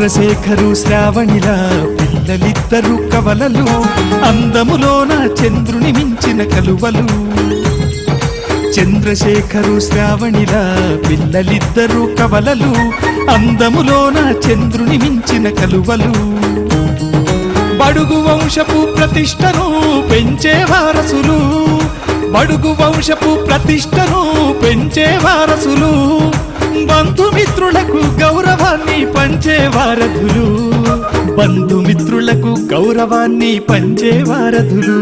చంద్రశేఖరు శ్రావణిలా పిల్లలిద్దరు కవలలు, అందములోన చంద్రుని మించిన కలువలు. చంద్రశేఖరు శ్రావణిలా పిల్లలిద్దరు కవలలు, అందములోన చంద్రుని మించిన కలువలు. బడుగు వంశపు ప్రతిష్టను పెంచే వారసులు, బడుగు వంశపు ప్రతిష్టను పెంచే వారసులు. బంధుమిత్రులకు గౌరవాన్ని పంచే వారధులు, బంధుమిత్రులకు గౌరవాన్ని పంచే వారధులు.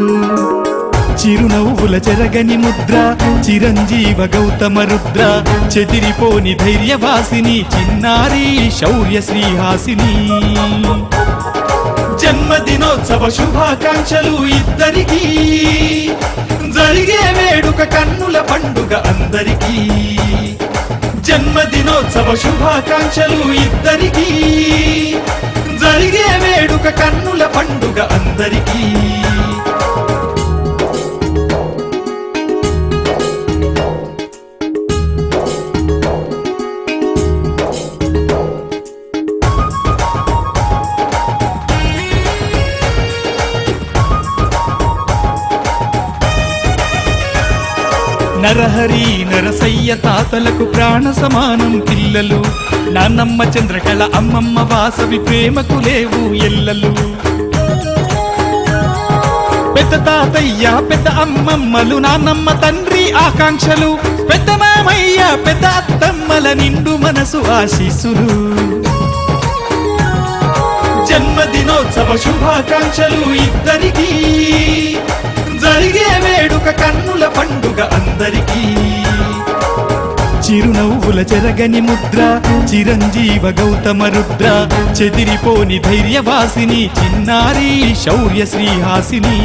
చిరునవ్వుల చెరగని ముద్ర చిరంజీవ గౌతమ రుద్ర, చెదిరిపోని ధైర్యవాసిని చిన్నారి శౌర్య శ్రీహాసిని. జన్మదినోత్సవ శుభాకాంక్షలు ఇద్దరికీ, జరిగే వేడుక కన్నుల పండుగ అందరికీ. జన్మదినోత్సవ శుభాకాంక్షలు ఇద్దరికీ, జరిగే వేడుక కన్నుల పండుగ అందరికీ. నరహరి నరసయ్య తాతలకు ప్రాణ సమానం పిల్లలు, నాన్నమ్మ చంద్రకళ అమ్మమ్మ వాసవి ప్రేమకు లేవు ఎల్లలు. పెద్ద తాతయ్య పెద్ద అమ్మమ్మలు, నాన్నమ్మ తండ్రి ఆకాంక్షలు, పెద్ద మామయ్య పెద్ద అత్తమ్మల నిండు మనసు ఆశీస్సులు. జన్మదినోత్సవ శుభాకాంక్షలు ఇద్దరికీ, జరిగే వేడుక కన్నుల పండుగ అందరికీ. చిరునవ్వుల చెరగని ముద్ర చిరంజీవ గౌతమ రుద్ర, చెదిరిపోని ధైర్యవాసిని చిన్నారి శౌర్య శ్రీహాసిని.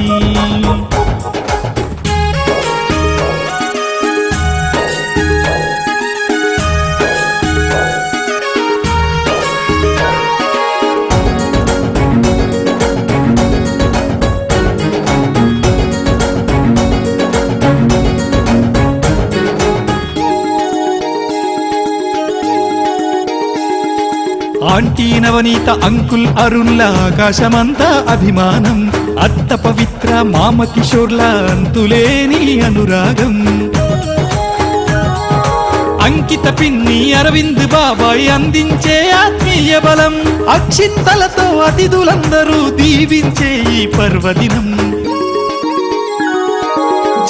ఆంటీ నవనీత అంకుల్ అరుణ్ల ఆకాశమంతా అభిమానం, అత్త పవిత్ర మామ కిషోర్ల అంతులేని అనురాగం. అంకిత పిన్ని అరవింద్ బాబాయ్ అందించే ఆత్మీయ బలం, అక్షింతలతో అతిథులందరూ దీవించే ఈ పర్వదినం.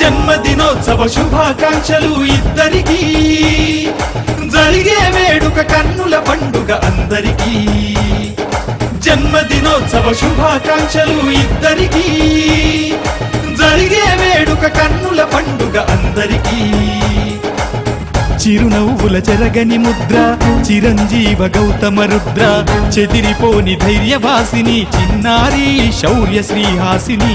జన్మదినోత్సవ శుభాకాంక్షలు ఇద్దరికీ, జరిగే వేడుక కన్నుల పండుగ అందరికీ. జన్మదినోత్సవ శుభాకాంక్షలు ఇద్దరికీ, జరిగే వేడుక కన్నుల పండుగ అందరికీ. చిరునవ్వుల చెరగని ముద్ర చిరంజీవ గౌతమ రుద్ర, చెదిరిపోని ధైర్యవాసిని చిన్నారి శౌర్య శ్రీహాసిని.